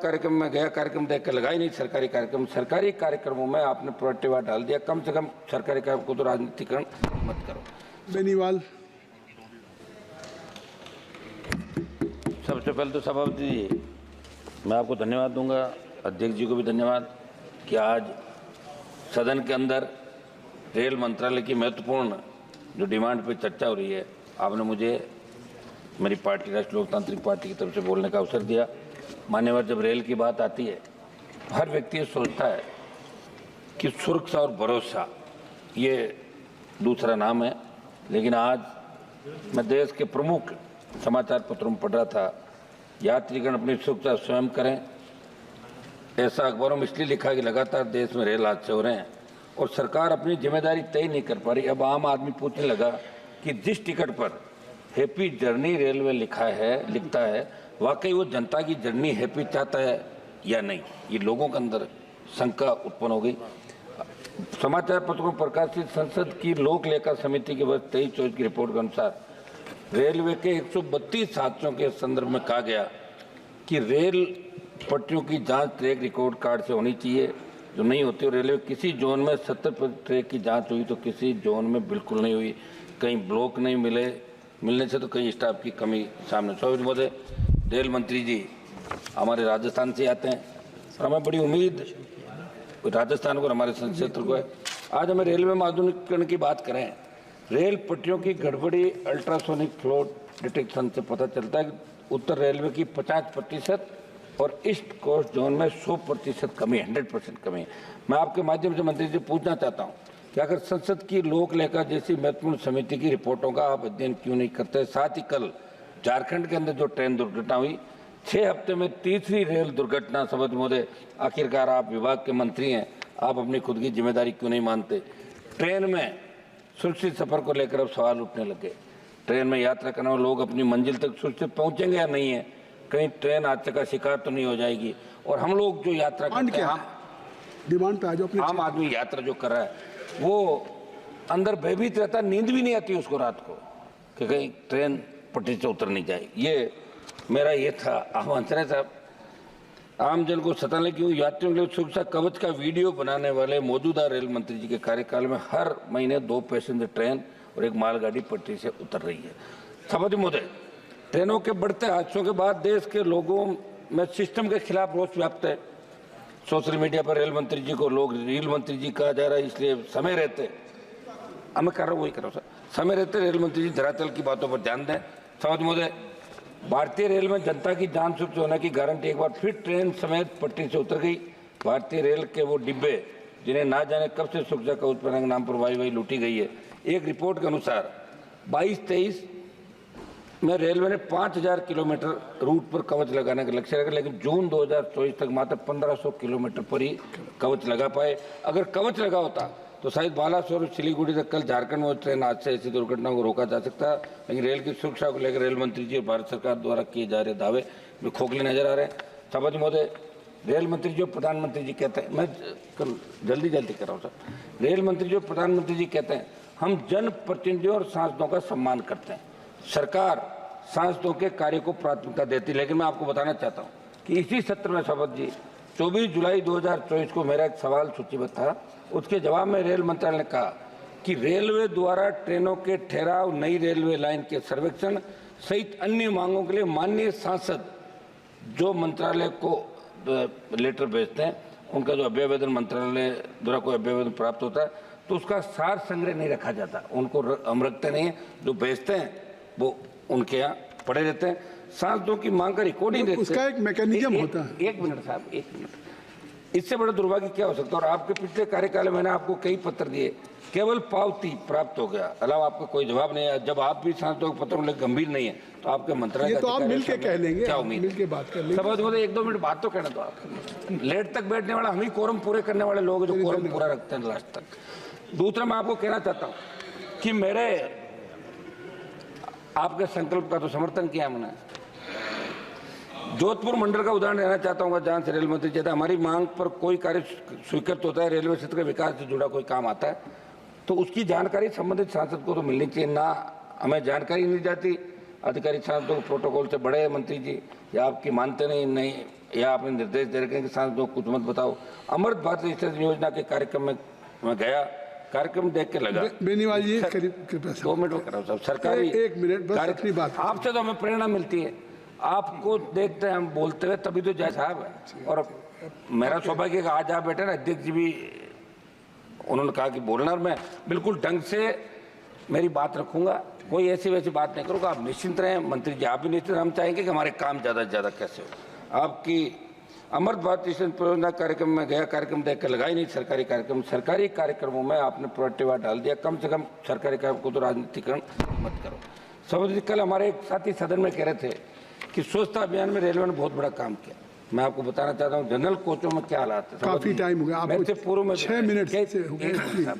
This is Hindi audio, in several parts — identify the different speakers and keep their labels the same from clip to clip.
Speaker 1: कार्यक्रम में गया, कार्यक्रम देख कर लगा ही नहीं सरकारी कार्यक्रम। सरकारी कार्यक्रमों में आपने प्रोएक्टिव डाल दिया। कम से कम सरकारी कार्यक्रम को तो राजनीतिकरण मत करो।
Speaker 2: बेनीवाल।
Speaker 1: सबसे पहले तो सभापति जी मैं आपको धन्यवाद दूंगा, अध्यक्ष जी को भी धन्यवाद कि आज सदन के अंदर रेल मंत्रालय की महत्वपूर्ण जो डिमांड पर चर्चा हो रही है, आपने मुझे मेरी पार्टी राष्ट्रीय लोकतांत्रिक पार्टी की तरफ से बोलने का अवसर दिया। मान्यवर, जब रेल की बात आती है हर व्यक्ति ये सोचता है कि सुरक्षा और भरोसा ये दूसरा नाम है, लेकिन आज मैं देश के प्रमुख समाचार पत्रों में पढ़ रहा था, यात्रीगण अपनी सुरक्षा स्वयं करें। ऐसा अखबारों में इसलिए लिखा कि लगातार देश में रेल हादसे हो रहे हैं और सरकार अपनी जिम्मेदारी तय नहीं कर पा रही। अब आम आदमी पूछने लगा कि जिस टिकट पर हैप्पी जर्नी रेलवे लिखता है वाकई वो जनता की जर्नी हैप्पी चाहता है या नहीं, ये लोगों के अंदर शंका उत्पन्न हो गई। समाचार पत्रों में प्रकाशित संसद की लोक लेखा समिति के वर्ष 23-24 की रिपोर्ट के अनुसार रेलवे के 132 हादसों के संदर्भ में कहा गया कि रेल पटरियों की जांच ट्रैक रिकॉर्ड कार्ड से होनी चाहिए, जो नहीं होती। और रेलवे किसी जोन में 70% ट्रैक की जांच हुई तो किसी जोन में बिल्कुल नहीं हुई। कहीं ब्लॉक नहीं मिलने से तो कई स्टाफ की कमी सामने। स्वाभाविक मुझे रेल मंत्री जी हमारे राजस्थान से आते हैं और हमें बड़ी उम्मीद राजस्थान को, हमारे क्षेत्र को है। आज हमें रेलवे में आधुनिकीकरण की बात करें, रेल पटरियों की गड़बड़ी अल्ट्रासोनिक फ्लो डिटेक्शन से पता चलता है कि उत्तर रेलवे की 50% और ईस्ट कोस्ट जोन में 100% कमी, 100% कमी है। मैं आपके माध्यम से मंत्री जी पूछना चाहता हूँ कि अगर संसद की लोक लेखा जैसी महत्वपूर्ण समिति की रिपोर्टों का आप अध्ययन क्यों नहीं करते। साथ ही कल झारखंड के अंदर जो ट्रेन दुर्घटना हुई, 6 हफ्ते में तीसरी रेल दुर्घटना। सभापति महोदय, आखिरकार आप विभाग के मंत्री हैं, आप अपनी खुद की जिम्मेदारी क्यों नहीं मानते। ट्रेन में सुरक्षित सफर को लेकर अब सवाल उठने लगे। ट्रेन में यात्रा करने वाले लोग अपनी मंजिल तक सुरक्षित पहुंचेंगे या नहीं है, कहीं ट्रेन हादसे का शिकार तो नहीं हो जाएगी। और हम लोग जो यात्रा करते हैं,
Speaker 2: डिमांड पे आ जाओ।
Speaker 1: आम आदमी यात्रा जो कर रहा है वो अंदर भयभीत रहता, नींद भी नहीं आती उसको रात को कि कहीं ट्रेन पटरी से उतर नहीं जाएगी। ये मेरा ये था आह्वान। साहब, आम जन को सताने की यात्रियों के लिए सुरक्षा कवच का वीडियो बनाने वाले मौजूदा रेल मंत्री जी के कार्यकाल में हर महीने 2 पैसेंजर ट्रेन और 1 मालगाड़ी पटरी से उतर रही है। सभापति महोदय, ट्रेनों के बढ़ते हादसों के बाद देश के लोगों में सिस्टम के खिलाफ रोष व्याप्त है। सोशल मीडिया पर रेल मंत्री जी को लोग रेल मंत्री जी कहा जा रहा है, इसलिए समय रहते मैं कर रहा हूँ, वही कर रहा हूँ सर, समय रहते रेल मंत्री जी धरातल की बातों पर ध्यान दें। सभापति महोदय, भारतीय रेल में जनता की जान सुरक्षित होने की गारंटी एक बार फिर ट्रेन समेत पटरी से उतर गई। भारतीय रेल के वो डिब्बे जिन्हें ना जाने कब से सुरक्षा कवच बनाने के नाम पर वाई लूटी गई है। एक रिपोर्ट के अनुसार 22-23 में रेलवे ने 5000 किलोमीटर रूट पर कवच लगाने का लक्ष्य रखा, लेकिन जून 2024 तक मात्र 1500 किलोमीटर पर ही कवच लगा पाए। अगर कवच लगा होता तो शायद बालासोर और सिलीगुड़ी तक कल झारखंड में ट्रेन हादसे ऐसी दुर्घटनाओं को रोका जा सकता। लेकिन रेल की सुरक्षा को लेकर रेल मंत्री जी और भारत सरकार द्वारा किए जा रहे दावे में खोखले नजर आ रहे हैं। सभापति महोदय, रेल मंत्री जी और प्रधानमंत्री जी कहते हैं, मैं जल्दी कर रहा हूँ सर, रेल मंत्री जी और प्रधानमंत्री जी कहते हैं हम जनप्रतिनिधियों और सांसदों का सम्मान करते हैं, सरकार सांसदों के कार्य को प्राथमिकता देती है। लेकिन मैं आपको बताना चाहता हूं कि इसी सत्र में सभापति जी 24 जुलाई 2024 को मेरा एक सवाल सूचीबद्ध था। उसके जवाब में रेल मंत्रालय ने कहा कि रेलवे द्वारा ट्रेनों के ठहराव, नई रेलवे लाइन के सर्वेक्षण सहित अन्य मांगों के लिए माननीय सांसद जो मंत्रालय को लेटर भेजते हैं, उनका जो अभ्यावेदन मंत्रालय द्वारा कोई अभ्यावेदन प्राप्त होता है तो उसका सार संग्रह नहीं रखा जाता, उनको हम रखते नहीं है। जो भेजते हैं वो उनके यहाँ पड़े रहते हैं। सांसदों की मांग का रिकॉर्डिंग
Speaker 2: उसका एक मैकेनिज्म होता है।
Speaker 1: एक मिनट साहब, 1 मिनट, इससे बड़ा दुर्भाग्य क्या हो सकता है। और आपके पिछले कार्यकाल में मैंने आपको कई पत्र दिए, केवल पावती प्राप्त हो गया, अलावा आपका कोई जवाब नहीं है। जब आप भी सांसदों के पत्रों में गंभीर नहीं है तो आपके मंत्रालय
Speaker 2: तो आप मिलके कह लेंगे,
Speaker 1: क्या उम्मीद,
Speaker 2: मिलके बात कर लेंगे।
Speaker 1: सभापति महोदय 1-2 मिनट बात तो कहना दो आप। लेट तक बैठने वाला हम ही कोरम पूरे करने वाले लोग जो कोरम पूरा रखते हैं लास्ट तक। दूसरा, मैं आपको कहना चाहता हूँ कि मेरे आपके संकल्प का तो समर्थन किया हमने। जोधपुर मंडल का उदाहरण देना चाहता हूँ जहां से रेल मंत्री कहते हैं हमारी मांग पर कोई कार्य स्वीकृत होता है, रेलवे क्षेत्र के विकास से जुड़ा कोई काम आता है तो उसकी जानकारी संबंधित सांसद को तो मिलनी चाहिए। ना हमें जानकारी नहीं जाती, अधिकारी सांसदों को प्रोटोकॉल से बड़े मंत्री जी या आपकी मानते नहीं या आपने निर्देश दे रखे हैं कि सांसदों को कुछ मत बताओ। अमृत भारत स्टेशन योजना के कार्यक्रम में मैं गया, कार्यक्रम देख के लगा।
Speaker 2: बेनीवाल जी कृपया
Speaker 1: 2 मिनट में कराओ साहब। सरकारी
Speaker 2: एक मिनट बस अपनी बात।
Speaker 1: आपसे तो हमें प्रेरणा मिलती है, आपको देखते हैं हम बोलते हुए, तभी तो जय साहब है। और मेरा सौभाग्य है कि आज आप बैठे ना, अध्यक्ष जी भी उन्होंने कहा कि बोलना, और मैं बिल्कुल ढंग से मेरी बात रखूंगा, कोई ऐसी वैसी बात नहीं करूंगा। आप निश्चिंत रहें, मंत्री जी आप भी निश्चिंत। हम चाहेंगे कि हमारे काम ज़्यादा से ज़्यादा कैसे हो। आपकी अमृत भारत स्टेशन परियोजना कार्यक्रम में गया, कार्यक्रम देख कर लगा ही नहीं सरकारी कार्यक्रम। सरकारी कार्यक्रमों में आपने प्रोएक्टिव डाल दिया, कम से कम सरकारी कार्यक्रम को तो राजनीतिकरण मत करो। सभापति, कल हमारे एक साथी सदन में कह रहे थे कि स्वच्छता अभियान में रेलवे ने बहुत बड़ा काम किया। मैं आपको बताना चाहता हूँ जनरल कोचों में क्या हालात है।
Speaker 2: काफी टाइम हो गया, आपको
Speaker 1: पूर्व में
Speaker 2: 6 मिनट से हो गए।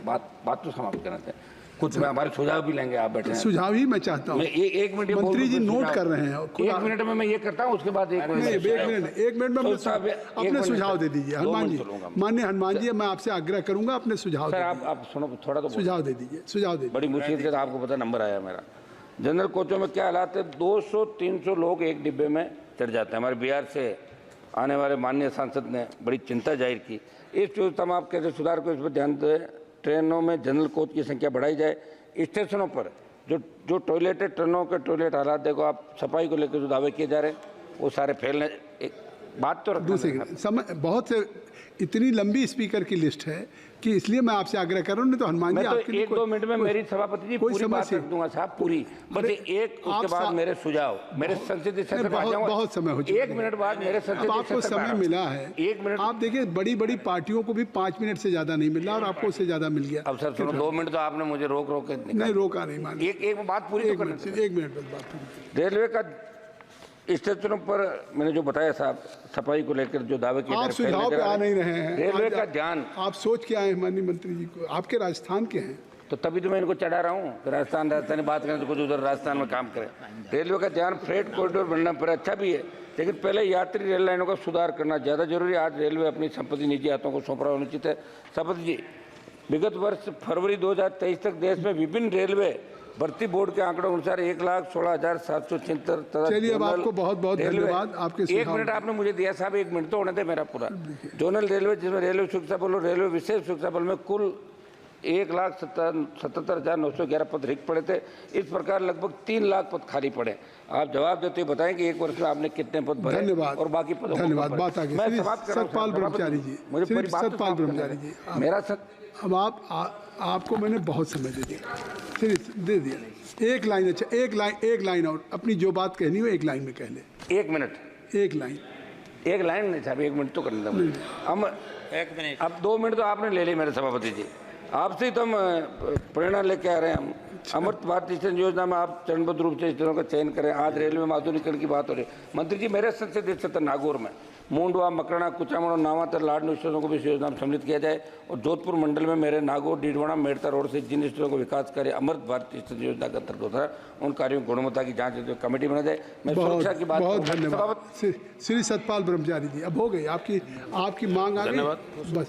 Speaker 1: बात तो समाप्त करना चाहिए। कुछ में हमारे सुझाव भी लेंगे, आप बैठे हैं।
Speaker 2: सुझाव ही मैं चाहता हूँ।
Speaker 1: मैं एक मिनट
Speaker 2: मंत्री जी नोट कर रहे हैं।
Speaker 1: 1 मिनट में मैं ये करता हूँ, उसके बाद 1
Speaker 2: मिनट में अपने सुझाव दे दीजिए। हनुमान जी, माननीय हनुमान जी, मैं आपसे आग्रह करूंगा अपने सुझाव।
Speaker 1: सर आप सुनो थोड़ा तो
Speaker 2: सुझाव दे दीजिए, सुझाव दे।
Speaker 1: बड़ी मुश्किल से आपको पता नंबर आया मेरा। जनरल कोचों में क्या हालात है, 200-300 लोग एक डिब्बे में चढ़ जाते हैं। हमारे बिहार से आने वाले माननीय सांसद ने बड़ी चिंता जाहिर की। इस व्यवस्था में आप कैसे सुधार को, इस पर ध्यान दें। ट्रेनों में जनरल कोच की संख्या बढ़ाई जाए। स्टेशनों पर जो टॉयलेट है, ट्रेनों के टॉयलेट हालात देखो आप, सफाई को लेकर जो दावे किए जा रहे हैं वो सारे फैलने। बात तो
Speaker 2: दूसरी समय बहुत से इतनी लंबी स्पीकर की लिस्ट है कि इसलिए मैं आपसे आग्रह कर रहा हूँ। नहीं तो हनुमान जी आपके लिए
Speaker 1: 1-2 मिनट में मेरी सभापति जी पूरी बात रख दूंगा साहब, पूरी। बस एक उसके बाद मेरे सुझाव, मेरे संसदीय सत्र में आ जाऊंगा।
Speaker 2: बहुत समय हो चुका
Speaker 1: 1 मिनट बाद मेरे संसदीय
Speaker 2: आपको समय मिला है।
Speaker 1: 1 मिनट
Speaker 2: आप देखिए, बड़ी बड़ी पार्टियों को भी 5 मिनट से ज्यादा नहीं मिला और आपको उससे ज्यादा मिल गया।
Speaker 1: अब सर सुनो, 2 मिनट तो आपने मुझे रोक के
Speaker 2: नहीं रोका, नहीं मान।
Speaker 1: एक बात पूरी तो करनी।
Speaker 2: 1 मिनट बस बात पूरी।
Speaker 1: रेलवे का स्टेशनों पर मैंने जो बताया साहब, सफाई को लेकर जो दावे किए,
Speaker 2: आप सुझाव पे आ नहीं रहे हैं।
Speaker 1: रेलवे का ध्यान
Speaker 2: आप सोच के आए माननीय मंत्री जी को, आपके राजस्थान के हैं
Speaker 1: तो तभी तो मैं इनको चढ़ा रहा हूँ। राजस्थानी बात करें तो कुछ उधर राजस्थान में काम करें। रेलवे का ध्यान फ्रेट कॉरिडोर बनना पर अच्छा भी है, लेकिन पहले यात्री रेल लाइनों का सुधार करना ज़्यादा जरूरी है। आज रेलवे अपनी संपत्ति निजी हाथों को सौंप रहा होना चाहिए। सभापति जी, विगत वर्ष फरवरी 2023 तक देश में विभिन्न रेलवे भर्ती बोर्ड के आंकड़ों अनुसार 1,16,776।
Speaker 2: चलिए, अब आपको बहुत बहुत धन्यवाद आपके सुझाव।
Speaker 1: 1 मिनट आपने मुझे दिया साहब, 1 मिनट तो होने दे मेरा पूरा। जोनल रेलवे, जिसमें रेलवे सुरक्षा बल और रेलवे विशेष सुरक्षा बल में कुल 1,77,911 पद रिक्त पड़े थे। इस प्रकार लगभग 3 लाख पद खाली पड़े। आप जवाब देते हुए बताएं कि 1 वर्ष में आपने कितने पद भरे।
Speaker 2: धन्यवाद
Speaker 1: और बाकी पदों को
Speaker 2: धन्यवाद। बात आगे सतपाल ब्रह्मचारी जी, सतपाल ब्रह्मचारी जी,
Speaker 1: मेरा
Speaker 2: अब आपको मैंने बहुत समय दे दिया, दे दिया। एक लाइन, अच्छा एक लाइन और अपनी जो बात कहनी हो 1 लाइन में कह ले।
Speaker 1: 1 मिनट,
Speaker 2: 1 लाइन
Speaker 1: नहीं साहब, 1 मिनट तो करने दो। हम 1 मिनट, अब 2 मिनट तो आपने ले ली मेरे सभापति जी। आपसे ही तो हम प्रेरणा लेके आ रहे हैं। हम अमृत भारत स्टेशन योजना में आप चरणबद्ध रूप से स्टेशनों का चयन करें। आज रेलवे में आधुनिकीकरण की बात हो रही है। मंत्री जी, मेरे संसदीय क्षेत्र नागौर में मूंडवा, मकराना, कुचामण और नामातर लाडनू स्टेशनों को भी इस योजना में सम्मिलित किया जाए। और जोधपुर मंडल में मेरे नागौर, डीडवाना, मेड़ता रोड से जिन स्टेशनों को विकास कार्य अमृत भारत स्टेशन योजना के अंतर्गत होता है, उन कार्यों की गुणवत्ता की जांच कमेटी बना जाए। मैं सुरक्षा की बात,
Speaker 2: बहुत धन्यवाद श्री सतपाल ब्रह्मचारी जी। अब हो गई आपकी मांग आ गई, बस।